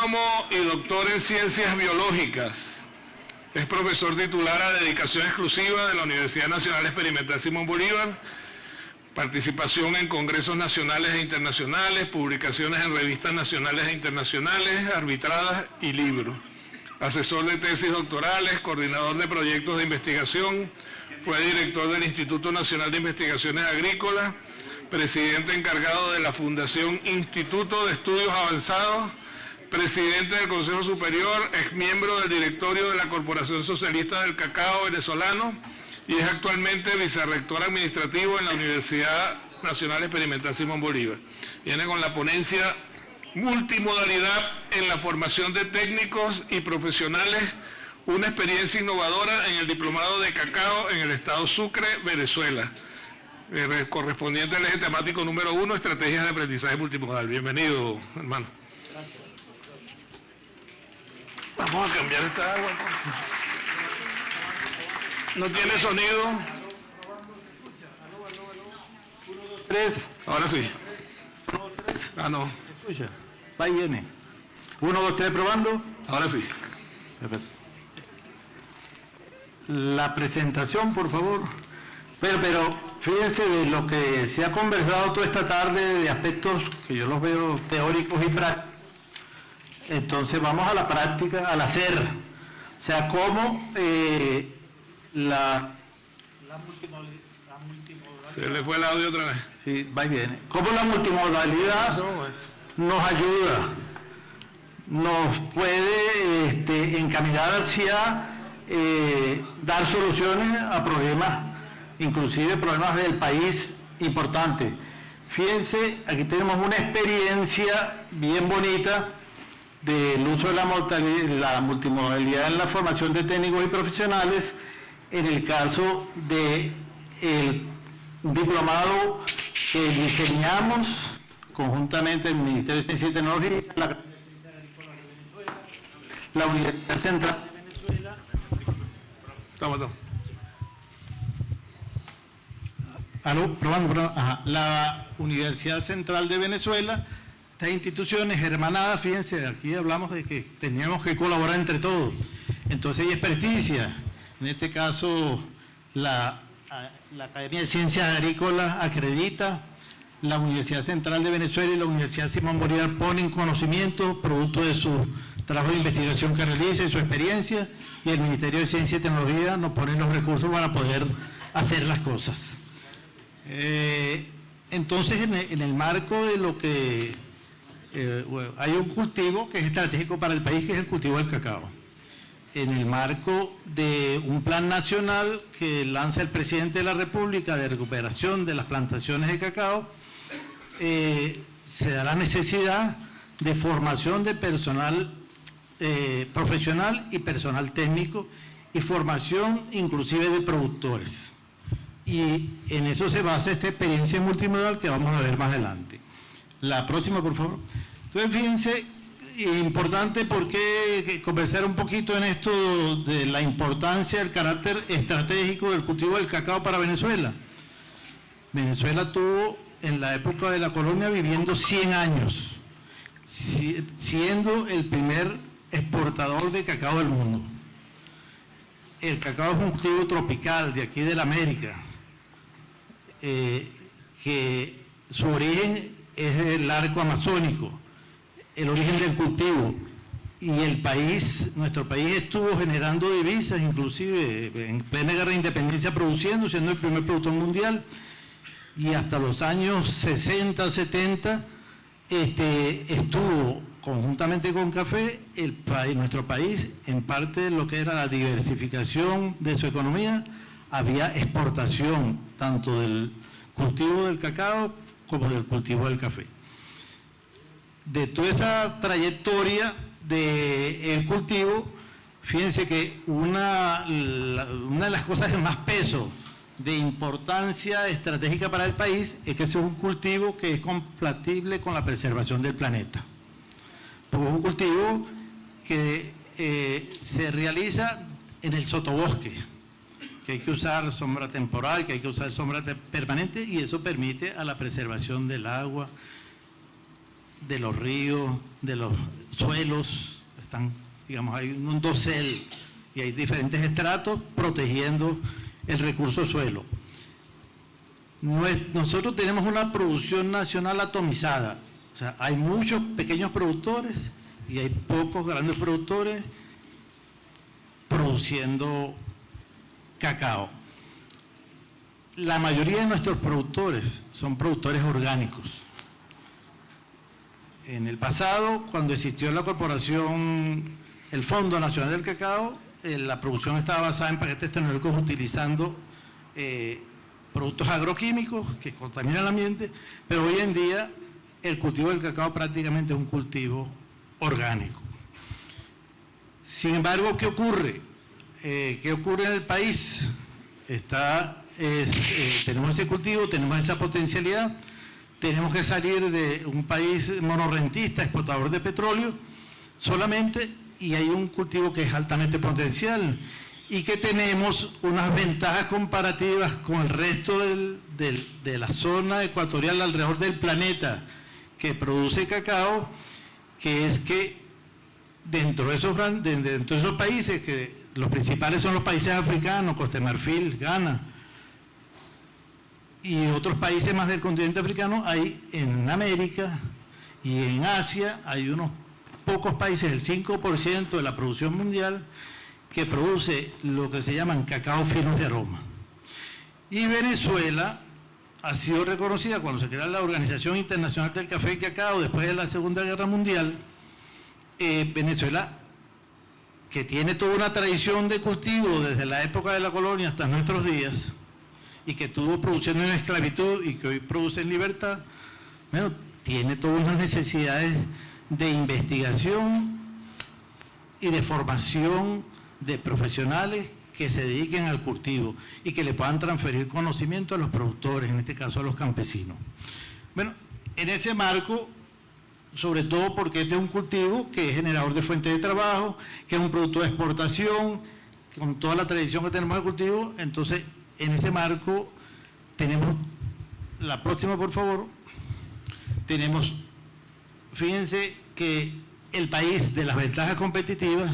agrónomo y doctor en ciencias biológicas. Es profesor titular a dedicación exclusiva de la Universidad Nacional Experimental Simón Bolívar. Participación en congresos nacionales e internacionales, publicaciones en revistas nacionales e internacionales, arbitradas y libros. Asesor de tesis doctorales, coordinador de proyectos de investigación, fue director del Instituto Nacional de Investigaciones Agrícolas, presidente encargado de la Fundación Instituto de Estudios Avanzados, presidente del Consejo Superior, exmiembro del directorio de la Corporación Socialista del Cacao Venezolano y es actualmente vicerrector administrativo en la Universidad Nacional Experimental Simón Bolívar. Viene con la ponencia Multimodalidad en la formación de técnicos y profesionales, una experiencia innovadora en el diplomado de cacao en el estado Sucre, Venezuela. Correspondiente al eje temático número 1, estrategias de aprendizaje multimodal. Bienvenido, hermano. Gracias. Vamos a cambiar esta agua. No tiene sonido. 1, 2, 3. Ahora sí. 1, 2, 3. Ah, no. Escucha. Va y viene. 1, 2, 3, probando. Ahora sí. Perfecto. La presentación, por favor. Pero fíjense de lo que se ha conversado toda esta tarde, de aspectos que yo los veo teóricos y prácticos. Entonces vamos a la práctica, al hacer. O sea, cómo la multimodalidad. Se le fue el audio otra vez. Sí, va y viene. Cómo la multimodalidad nos ayuda, nos puede encaminar hacia dar soluciones a problemas, inclusive problemas del país importantes. Fíjense, aquí tenemos una experiencia bien bonita del uso de la multimodalidad en la formación de técnicos y profesionales, en el caso del diplomado que diseñamos conjuntamente el Ministerio de Ciencia y Tecnología, la Universidad Central de Venezuela. Estamos. Probando. Ajá. La Universidad Central de Venezuela, estas instituciones hermanadas, fíjense, aquí hablamos de que teníamos que colaborar entre todos. Entonces hay experticia. En este caso, la Academia de Ciencias Agrícolas acredita, la Universidad Central de Venezuela y la Universidad Simón Bolívar ponen conocimiento, producto de su trabajo de investigación que realiza y su experiencia, y el Ministerio de Ciencia y Tecnología nos pone los recursos para poder hacer las cosas. Entonces, en el marco de lo que hay un cultivo que es estratégico para el país, que es el cultivo del cacao. En el marco de un plan nacional que lanza el presidente de la República de recuperación de las plantaciones de cacao, se da la necesidad de formación de personal profesional y personal técnico y formación inclusive de productores. Y en eso se basa esta experiencia multimodal que vamos a ver más adelante. La próxima, por favor. Entonces, fíjense, importante porque conversar un poquito en esto de la importancia del carácter estratégico del cultivo del cacao para Venezuela. Venezuela tuvo en la época de la colonia viviendo 100 años, siendo el primer exportador de cacao del mundo. El cacao es un cultivo tropical de aquí de la América, que su origen es el arco amazónico, el origen del cultivo, y el país, nuestro país estuvo generando divisas, inclusive en plena guerra de independencia produciendo, siendo el primer productor mundial, y hasta los años 60, 70, estuvo conjuntamente con café, nuestro país, en parte de lo que era la diversificación de su economía, había exportación tanto del cultivo del cacao como del cultivo del café. De toda esa trayectoria del cultivo, fíjense que una de las cosas de más peso, de importancia estratégica para el país, es que es un cultivo que es compatible con la preservación del planeta. Porque es un cultivo que se realiza en el sotobosque, que hay que usar sombra temporal, que hay que usar sombra permanente, y eso permite a la preservación del agua. de los ríos, de los suelos, están, digamos, hay un dosel y hay diferentes estratos protegiendo el recurso suelo. Nosotros tenemos una producción nacional atomizada, o sea, hay muchos pequeños productores y hay pocos grandes productores produciendo cacao. La mayoría de nuestros productores son productores orgánicos. En el pasado, cuando existió la corporación, el Fondo Nacional del Cacao, la producción estaba basada en paquetes tecnológicos utilizando productos agroquímicos que contaminan el ambiente, pero hoy en día el cultivo del cacao prácticamente es un cultivo orgánico. Sin embargo, ¿qué ocurre? ¿Qué ocurre en el país? Tenemos ese cultivo, tenemos esa potencialidad, tenemos que salir de un país monorrentista, exportador de petróleo, solamente, y hay un cultivo que es altamente potencial y que tenemos unas ventajas comparativas con el resto de la zona ecuatorial alrededor del planeta que produce cacao, que es que dentro de esos países, que los principales son los países africanos, Costa de Marfil, Ghana, y otros países más del continente africano, hay en América y en Asia, hay unos pocos países, el 5% de la producción mundial, que produce lo que se llaman cacao finos de aroma. Y Venezuela ha sido reconocida cuando se crea la Organización Internacional del Café y Cacao después de la Segunda Guerra Mundial. Venezuela, que tiene toda una tradición de cultivo desde la época de la colonia hasta nuestros días, y que estuvo produciendo en esclavitud y que hoy produce en libertad, bueno, tiene todas unas necesidades de investigación y de formación de profesionales que se dediquen al cultivo y que le puedan transferir conocimiento a los productores, en este caso a los campesinos. Bueno, en ese marco, sobre todo porque este es un cultivo que es generador de fuentes de trabajo, que es un producto de exportación, con toda la tradición que tenemos de cultivo, entonces en ese marco tenemos, la próxima por favor, tenemos, fíjense que el país de las ventajas competitivas,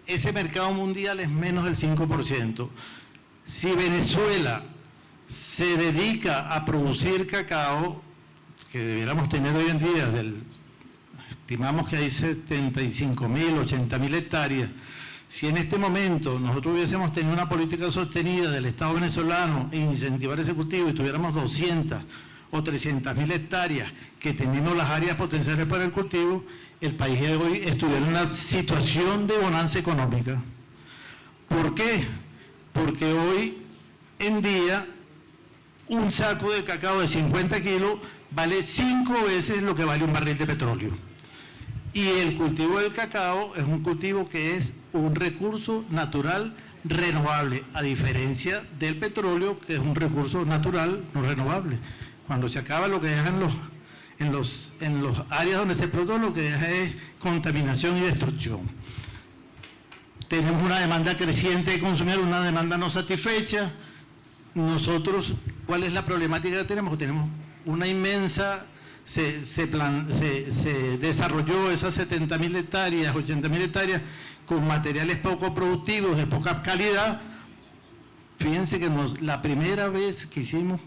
ese mercado mundial es menos del 5%. Si Venezuela se dedica a producir cacao, que debiéramos tener hoy en día, estimamos que hay 75.000, 80.000 hectáreas, si en este momento nosotros hubiésemos tenido una política sostenida del Estado venezolano e incentivar ese cultivo y tuviéramos 200 o 300.000 hectáreas que tenemos las áreas potenciales para el cultivo, el país de hoy estuviera en una situación de bonanza económica. ¿Por qué? Porque hoy en día un saco de cacao de 50 kilos vale 5 veces lo que vale un barril de petróleo. Y el cultivo del cacao es un cultivo que es un recurso natural renovable, a diferencia del petróleo, que es un recurso natural no renovable. Cuando se acaba, lo que deja en los áreas donde se produce, lo que deja es contaminación y destrucción. Tenemos una demanda creciente de consumidores, una demanda no satisfecha. Nosotros, ¿cuál es la problemática que tenemos? Tenemos una inmensa, se desarrolló esas 70.000 hectáreas, 80.000 hectáreas con materiales poco productivos, de poca calidad. Fíjense que la primera vez que hicimos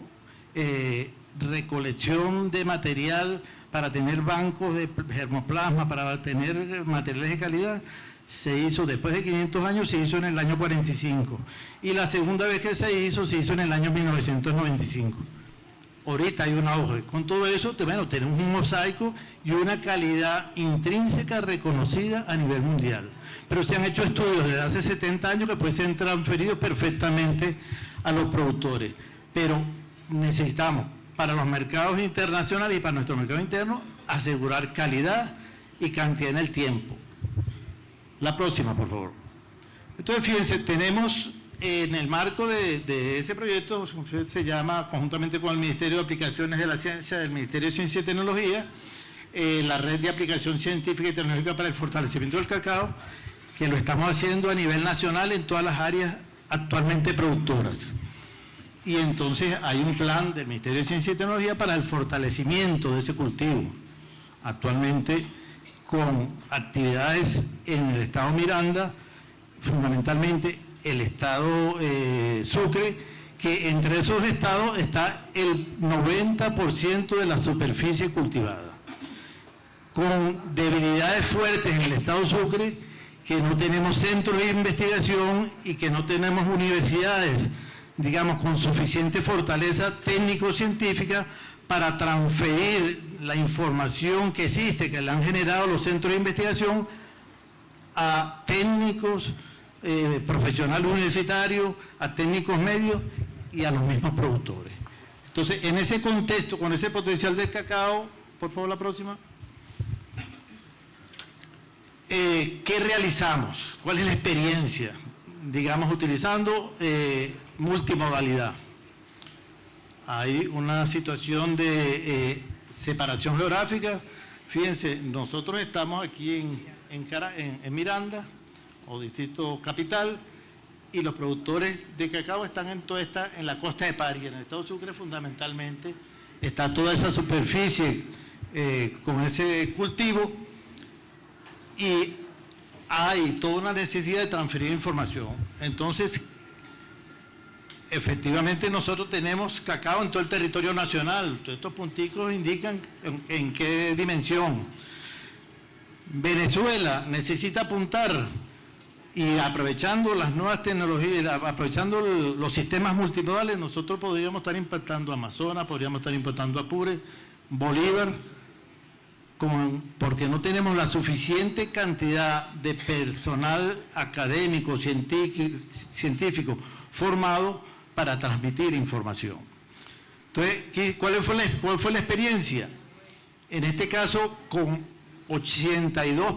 recolección de material para tener bancos de germoplasma, para tener materiales de calidad, se hizo después de 500 años, se hizo en el año 45. Y la segunda vez que se hizo en el año 1995. Ahorita hay un auge. Con todo eso, bueno, tenemos un mosaico y una calidad intrínseca reconocida a nivel mundial. Pero se han hecho estudios desde hace 70 años que pueden ser transferidos perfectamente a los productores. Pero necesitamos, para los mercados internacionales y para nuestro mercado interno, asegurar calidad y cantidad en el tiempo. La próxima, por favor. Entonces, fíjense, tenemos en el marco de ese proyecto, se llama, conjuntamente con el Ministerio de Aplicaciones de la Ciencia, del Ministerio de Ciencia y Tecnología, la Red de Aplicación Científica y Tecnológica para el Fortalecimiento del Cacao, que lo estamos haciendo a nivel nacional en todas las áreas actualmente productoras. Y entonces hay un plan del Ministerio de Ciencia y Tecnología para el fortalecimiento de ese cultivo. actualmente con actividades en el estado Miranda, fundamentalmente el estado Sucre, que entre esos estados está el 90% de la superficie cultivada, con debilidades fuertes en el estado Sucre, que no tenemos centros de investigación y que no tenemos universidades, digamos, con suficiente fortaleza técnico-científica para transferir la información que existe, que le han generado los centros de investigación, a técnicos, profesionales universitarios, a técnicos medios y a los mismos productores. Entonces, en ese contexto, con ese potencial del cacao, por favor la próxima. ¿Qué realizamos? ¿Cuál es la experiencia? Digamos, utilizando multimodalidad. Hay una situación de separación geográfica. Fíjense, nosotros estamos aquí en Miranda, o Distrito Capital, y los productores de cacao están en la costa de Paria, en el estado Sucre fundamentalmente. Está toda esa superficie con ese cultivo, y hay toda una necesidad de transferir información. Entonces, efectivamente nosotros tenemos cacao en todo el territorio nacional. Todos estos punticos indican en qué dimensión. Venezuela necesita apuntar, y aprovechando las nuevas tecnologías, aprovechando los sistemas multimodales, nosotros podríamos estar impactando Amazonas, podríamos estar impactando Apure, Bolívar, porque no tenemos la suficiente cantidad de personal académico, científico formado para transmitir información. Entonces, ¿cuál fue la experiencia? En este caso, con 82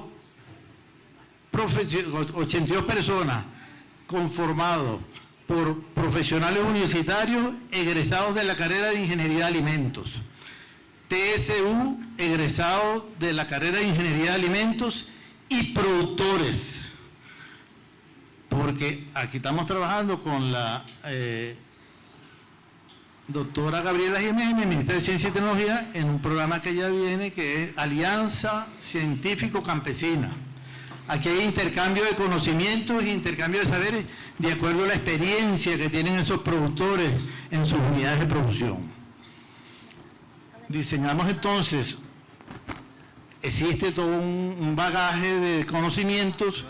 personas conformados por profesionales universitarios egresados de la carrera de Ingeniería de Alimentos, TSU egresados de la carrera de Ingeniería de Alimentos y productores, porque aquí estamos trabajando con la doctora Gabriela Jiménez, ministra de Ciencia y Tecnología, en un programa que ya viene, que es Alianza Científico-Campesina. Aquí hay intercambio de conocimientos e intercambio de saberes de acuerdo a la experiencia que tienen esos productores en sus unidades de producción. Diseñamos entonces, existe todo un bagaje de conocimientos,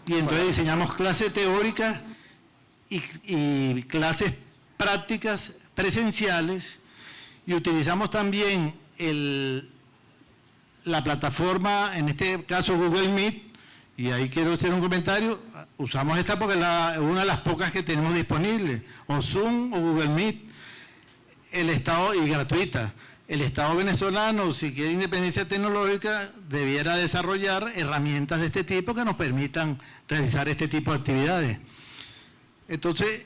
y entonces diseñamos clases teóricas y clases prácticas presenciales, y utilizamos también la plataforma, en este caso Google Meet, y ahí quiero hacer un comentario. Usamos esta porque es una de las pocas que tenemos disponibles, o Zoom o Google Meet, y gratuita. El Estado venezolano, si quiere independencia tecnológica, debiera desarrollar herramientas de este tipo que nos permitan realizar este tipo de actividades. Entonces,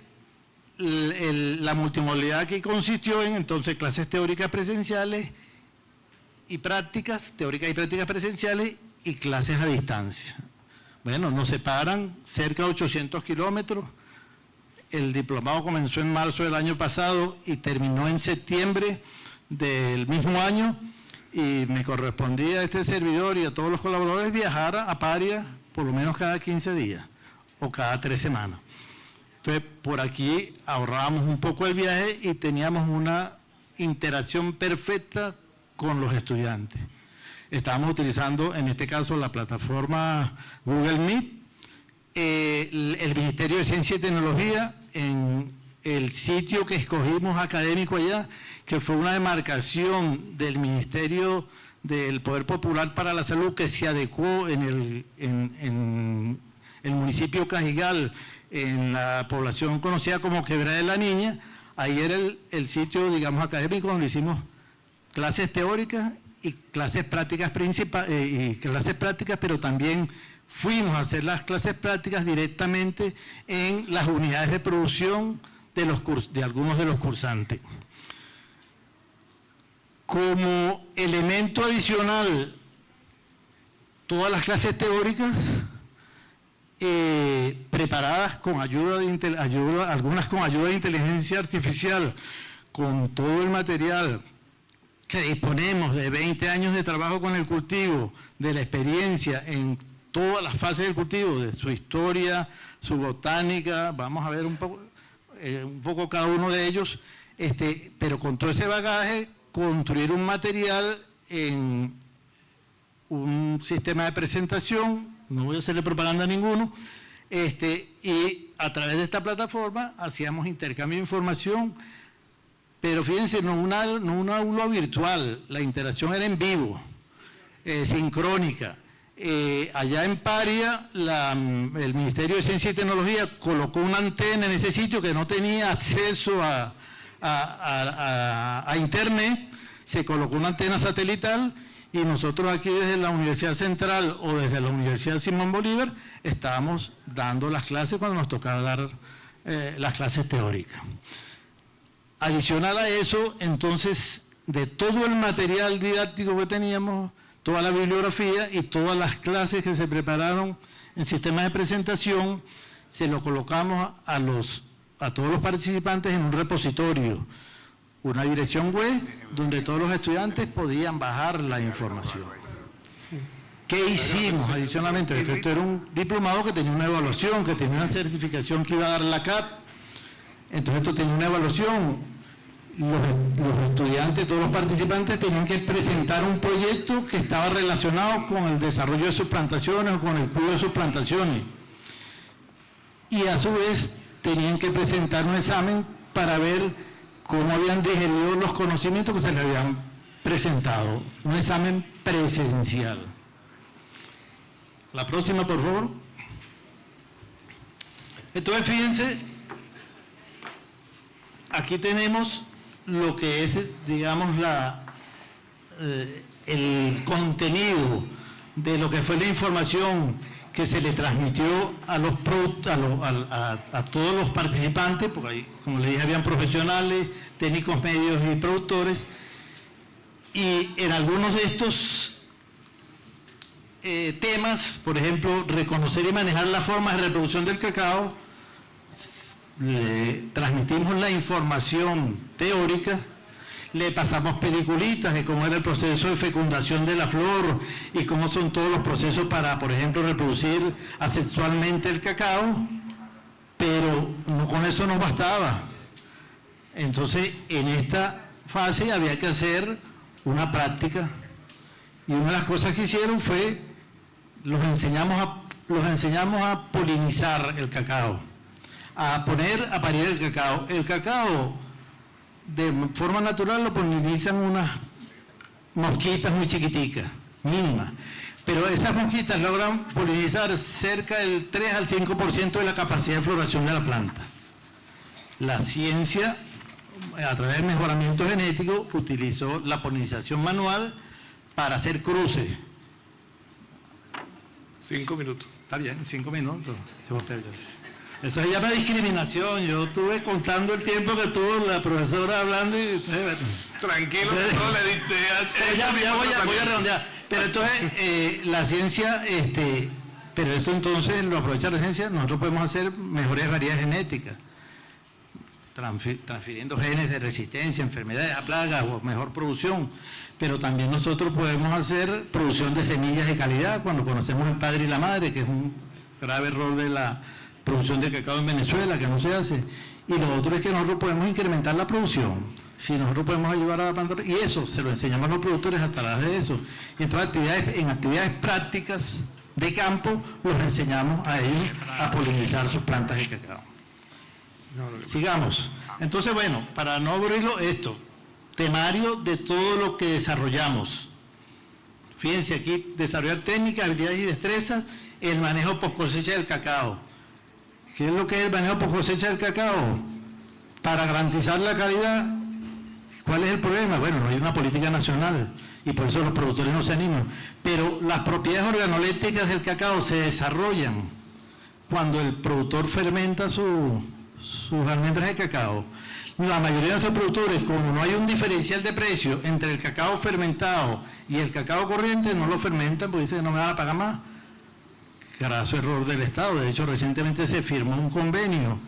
la multimodalidad aquí consistió en clases teóricas presenciales y prácticas, teóricas y prácticas presenciales, y clases a distancia. Bueno, nos separan cerca de 800 kilómetros. El diplomado comenzó en marzo del año pasado y terminó en septiembre del mismo año, y me correspondía a este servidor y a todos los colaboradores viajar a Paria por lo menos cada 15 días o cada 3 semanas. Entonces, por aquí ahorrábamos un poco el viaje y teníamos una interacción perfecta con los estudiantes. Estábamos utilizando, en este caso, la plataforma Google Meet, el Ministerio de Ciencia y Tecnología, en el sitio que escogimos académico allá, que fue una demarcación del Ministerio del Poder Popular para la Salud, que se adecuó en el municipio Cajigal, en la población conocida como Quebrada de la Niña. Ahí era el sitio, digamos, académico, donde hicimos clases teóricas y clases prácticas pero también fuimos a hacer las clases prácticas directamente en las unidades de producción de algunos de los cursantes. Como elemento adicional, todas las clases teóricas preparadas con algunas con ayuda de inteligencia artificial, con todo el material que disponemos de 20 años de trabajo con el cultivo, de la experiencia en todas las fases del cultivo, de su historia, su botánica, vamos a ver un poco cada uno de ellos, pero con todo ese bagaje, construir un material en un sistema de presentación, no voy a hacerle propaganda a ninguno, y a través de esta plataforma hacíamos intercambio de información, pero fíjense, no una aula virtual, la interacción era en vivo, sincrónica. Allá en Paria, el Ministerio de Ciencia y Tecnología colocó una antena en ese sitio que no tenía acceso a Internet, se colocó una antena satelital y nosotros aquí desde la Universidad Central o desde la Universidad Simón Bolívar estábamos dando las clases cuando nos tocaba dar las clases teóricas. Adicional a eso, entonces, de todo el material didáctico que teníamos, toda la bibliografía y todas las clases que se prepararon en sistemas de presentación, se lo colocamos a todos los participantes en un repositorio, una dirección web donde todos los estudiantes podían bajar la información. ¿Qué hicimos adicionalmente? Esto era un diplomado que tenía una evaluación, que tenía una certificación que iba a dar la CAP. Entonces esto tenía una evaluación. Los estudiantes, todos los participantes tenían que presentar un proyecto que estaba relacionado con el desarrollo de sus plantaciones o con el cuidado de sus plantaciones. Y a su vez tenían que presentar un examen para ver cómo habían digerido los conocimientos que se les habían presentado. Un examen presencial. La próxima, por favor. Entonces, fíjense, aquí tenemos lo que es, digamos, el contenido de lo que fue la información que se le transmitió a todos los participantes, porque ahí, como les dije, habían profesionales, técnicos medios y productores, y en algunos de estos temas, por ejemplo, reconocer y manejar las formas de reproducción del cacao, le transmitimos la información teórica, le pasamos peliculitas de cómo era el proceso de fecundación de la flor y cómo son todos los procesos para, por ejemplo, reproducir asexualmente el cacao, pero no, con eso no bastaba. Entonces, en esta fase había que hacer una práctica y una de las cosas que hicieron fue, los enseñamos a polinizar el cacao, a poner a parir el cacao. El cacao, de forma natural, lo polinizan unas mosquitas muy chiquiticas, mínimas, pero esas mosquitas logran polinizar cerca del 3 al 5% de la capacidad de floración de la planta. La ciencia, a través del mejoramiento genético, utilizó la polinización manual para hacer cruces. 5 minutos. Está bien, 5 minutos. Eso se llama discriminación. Yo estuve contando el tiempo que tuvo la profesora hablando y... Tranquilo, que no le diste... Ya voy a redondear. Pero entonces, la ciencia, pero esto entonces lo aprovecha la ciencia, nosotros podemos hacer mejores variedades genéticas, transfiriendo genes de resistencia, enfermedades a plagas o mejor producción, pero también nosotros podemos hacer producción de semillas de calidad cuando conocemos el padre y la madre, que es un grave error de la producción de cacao en Venezuela, que no se hace. Y lo otro es que nosotros podemos incrementar la producción, si nosotros podemos ayudar a la planta, y eso se lo enseñamos a los productores a través de eso. Y entonces en actividades prácticas de campo los enseñamos a ellos a polinizar sus plantas de cacao. Sigamos. Entonces, bueno, para no aburrirlo, temario de todo lo que desarrollamos. Fíjense aquí, desarrollar técnicas, habilidades y destrezas, el manejo post cosecha del cacao. ¿Qué es lo que es el manejo post cosecha del cacao? Para garantizar la calidad, ¿cuál es el problema? Bueno, no hay una política nacional y por eso los productores no se animan. Pero las propiedades organolépticas del cacao se desarrollan cuando el productor fermenta sus almendras de cacao. La mayoría de nuestros productores, como no hay un diferencial de precio entre el cacao fermentado y el cacao corriente, no lo fermentan porque dicen que no me van a pagar más. Graso error del Estado. De hecho, recientemente se firmó un convenio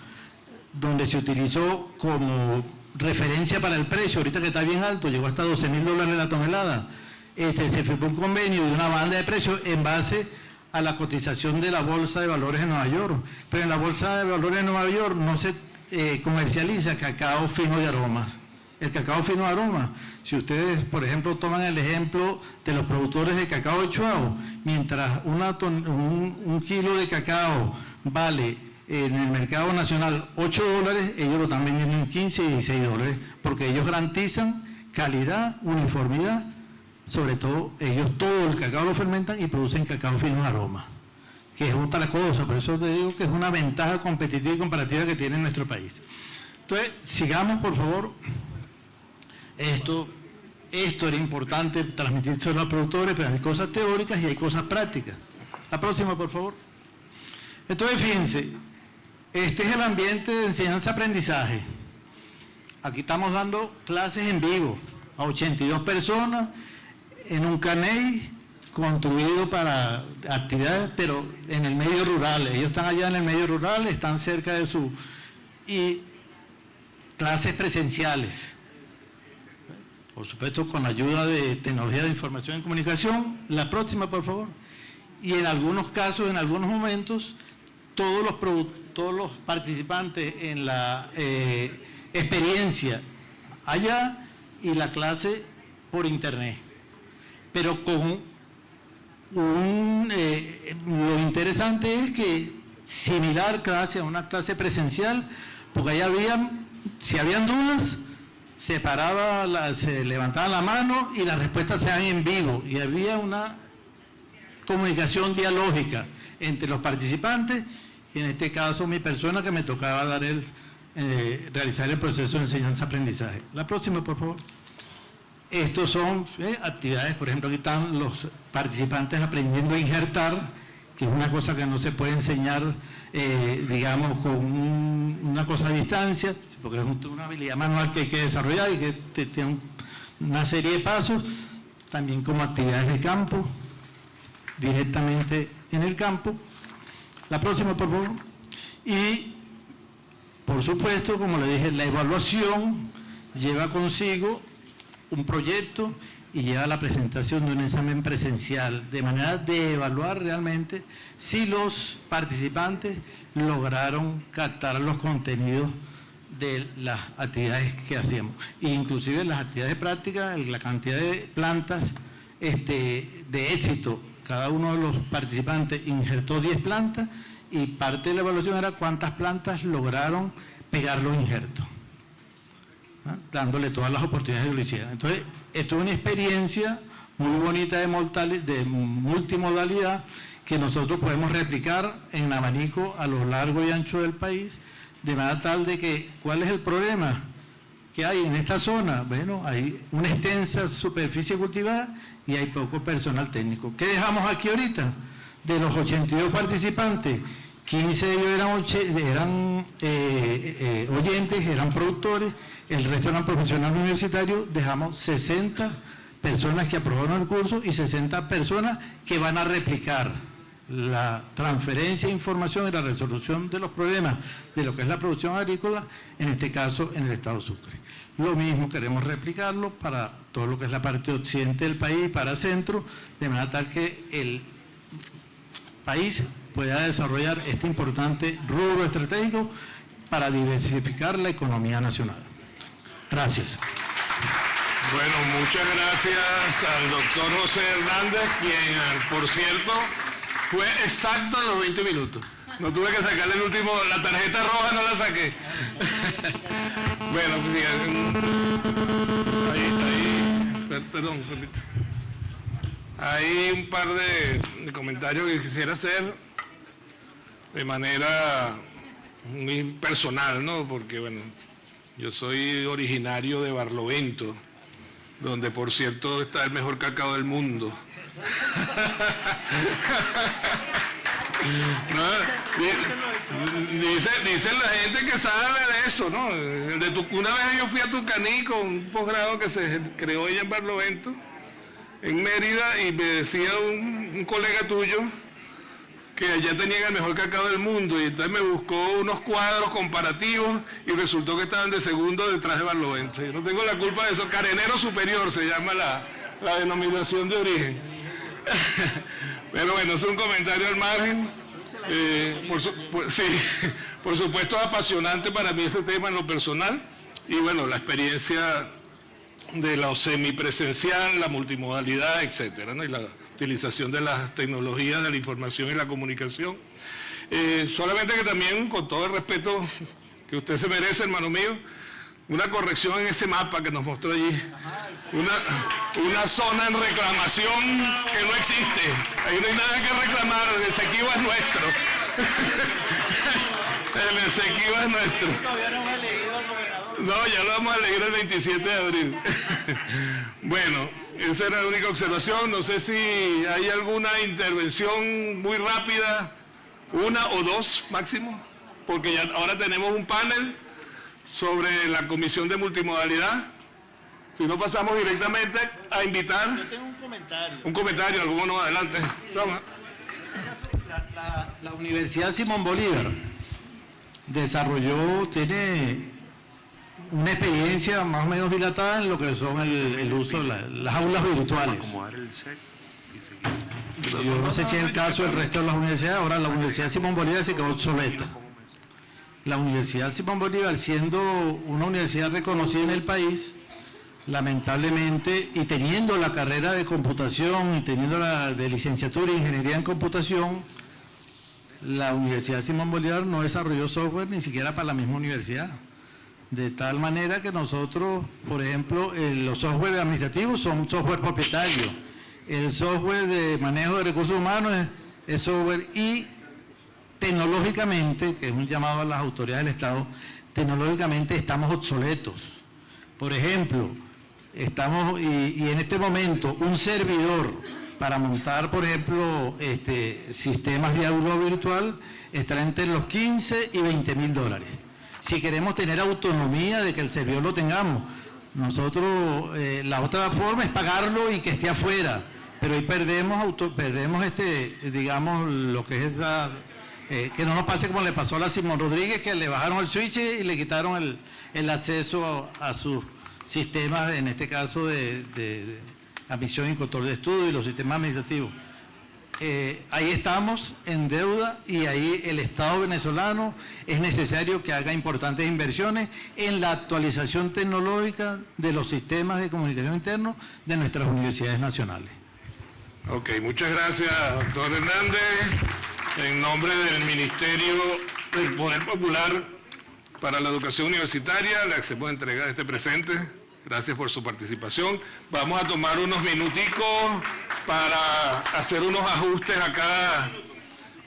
donde se utilizó como referencia para el precio, ahorita que está bien alto, llegó hasta $12.000 la tonelada. Se firmó un convenio de una banda de precios en base a la cotización de la Bolsa de Valores de Nueva York. Pero en la Bolsa de Valores de Nueva York no se comercializa cacao fino de aromas. El cacao fino de aroma, si ustedes, por ejemplo, toman el ejemplo de los productores de cacao de Chuao, mientras un kilo de cacao vale en el mercado nacional $8, ellos lo están vendiendo en 15 y 16 dólares, porque ellos garantizan calidad, uniformidad, sobre todo ellos todo el cacao lo fermentan y producen cacao fino de aroma, que es otra cosa, por eso te digo que es una ventaja competitiva y comparativa que tiene nuestro país. Entonces, sigamos por favor. Esto era importante transmitirse a los productores, pero hay cosas teóricas y hay cosas prácticas. La próxima, por favor. Entonces, fíjense, este es el ambiente de enseñanza-aprendizaje. Aquí estamos dando clases en vivo a 82 personas en un caney construido para actividades, pero en el medio rural. Ellos están allá en el medio rural, están cerca de su... y clases presenciales. Por supuesto, con la ayuda de tecnología de información y comunicación. La próxima, por favor. Y en algunos casos, en algunos momentos, todos los participantes en la experiencia allá y la clase por internet. Pero con lo interesante es que similar clase a una clase presencial, porque ahí si habían dudas, se levantaban la mano y las respuestas se dan en vivo y había una comunicación dialógica entre los participantes y en este caso mi persona que me tocaba realizar el proceso de enseñanza-aprendizaje. La próxima, por favor. Estos son actividades, por ejemplo, aquí están los participantes aprendiendo a injertar, que es una cosa que no se puede enseñar, digamos, con una cosa a distancia, porque es una habilidad manual que hay que desarrollar y que tiene una serie de pasos, también como actividades de campo, directamente en el campo. La próxima, por favor. Y, por supuesto, como le dije, la evaluación lleva consigo un proyecto y lleva la presentación de un examen presencial, de manera de evaluar realmente si los participantes lograron captar los contenidos de las actividades que hacíamos. Inclusive las actividades prácticas, la cantidad de plantas de éxito. Cada uno de los participantes injertó 10 plantas y parte de la evaluación era cuántas plantas lograron pegar los injertos, dándole todas las oportunidades que lo hicieran. Entonces, esto es una experiencia muy bonita de multimodalidad que nosotros podemos replicar en abanico a lo largo y ancho del país, de manera tal de que, ¿cuál es el problema que hay en esta zona? Bueno, hay una extensa superficie cultivada y hay poco personal técnico. ¿Qué dejamos aquí ahorita? De los 82 participantes, 15 de ellos eran oyentes, eran productores, el resto eran profesionales universitarios, dejamos 60 personas que aprobaron el curso y 60 personas que van a replicar la transferencia de información y la resolución de los problemas de lo que es la producción agrícola, en este caso en el estado Sucre. Lo mismo queremos replicarlo para todo lo que es la parte occidente del país, para centro, de manera tal que el país pueda desarrollar este importante rubro estratégico para diversificar la economía nacional. Gracias. Bueno, muchas gracias al doctor José Hernández, quien, por cierto, fue exacto en los 20 minutos. No tuve que sacarle el último, la tarjeta roja no la saqué. Bueno, perdón, repito. Hay un par de comentarios que quisiera hacer de manera muy personal, ¿no? Porque, bueno, yo soy originario de Barlovento, donde, por cierto, está el mejor cacao del mundo. ¿No? Dicen la gente que sabe de eso, ¿no? Una vez yo fui a Tucaní con un posgrado que se creó ella en Barlovento, en Mérida, y me decía un colega tuyo que allá tenían el mejor cacao del mundo, y entonces me buscó unos cuadros comparativos y resultó que estaban de segundo detrás de Barlovento. Yo no tengo la culpa de eso. Carenero Superior se llama la denominación de origen. Pero bueno, es un comentario al margen. Sí, por supuesto apasionante para mí ese tema en lo personal, y bueno, la experiencia de lo semipresencial, la multimodalidad, etcétera, ¿no? Y la utilización de las tecnologías de la información y la comunicación. Solamente que también, con todo el respeto que usted se merece, hermano mío, una corrección en ese mapa que nos mostró allí. Una zona en reclamación que no existe. Ahí no hay nada que reclamar, el Esequibo es nuestro. El Esequibo es nuestro. Todavía no hemos elegido al gobernador. No, ya lo vamos a elegir el 27 de abril. Bueno, esa era la única observación. No sé si hay alguna intervención muy rápida, una o dos máximo, porque ya ahora tenemos un panel sobre la Comisión de Multimodalidad. Si no, pasamos directamente a invitar. Yo tengo un comentario. Un comentario, alguno adelante. Toma. La Universidad Simón Bolívar tiene una experiencia más o menos dilatada en lo que son el uso de las aulas virtuales. Yo no sé si es el caso del resto de las universidades. Ahora la Universidad Simón Bolívar se quedó obsoleta. La Universidad Simón Bolívar, siendo una universidad reconocida en el país, lamentablemente, y teniendo la carrera de computación y teniendo la de licenciatura en ingeniería en computación, la Universidad Simón Bolívar no desarrolló software ni siquiera para la misma universidad. De tal manera que nosotros, por ejemplo, los software administrativos son software propietario, el software de manejo de recursos humanos es software, y tecnológicamente, que es un llamado a las autoridades del Estado, tecnológicamente estamos obsoletos. Por ejemplo, estamos, y en este momento, un servidor para montar, por ejemplo, sistemas de aula virtual está entre los 15 y 20 mil dólares. Si queremos tener autonomía de que el servidor lo tengamos, nosotros, la otra forma es pagarlo y que esté afuera, pero ahí perdemos digamos, lo que es esa, que no nos pase como le pasó a la Simón Rodríguez, que le bajaron el switch y le quitaron el acceso a sus sistemas, en este caso de admisión y control de estudio y los sistemas administrativos. Ahí estamos en deuda, y ahí el Estado venezolano es necesario que haga importantes inversiones en la actualización tecnológica de los sistemas de comunicación internos de nuestras universidades nacionales. Ok, muchas gracias, doctor Hernández. En nombre del Ministerio del Poder Popular para la Educación Universitaria, le hacemos entrega de este presente. Gracias por su participación. Vamos a tomar unos minuticos para hacer unos ajustes acá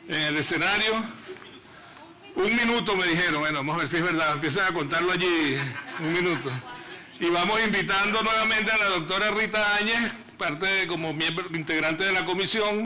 en el escenario. 1 minuto me dijeron. Bueno, vamos a ver si es verdad. Empiezan a contarlo allí. 1 minuto. Y vamos invitando nuevamente a la doctora Rita Áñez, como miembro integrante de la comisión.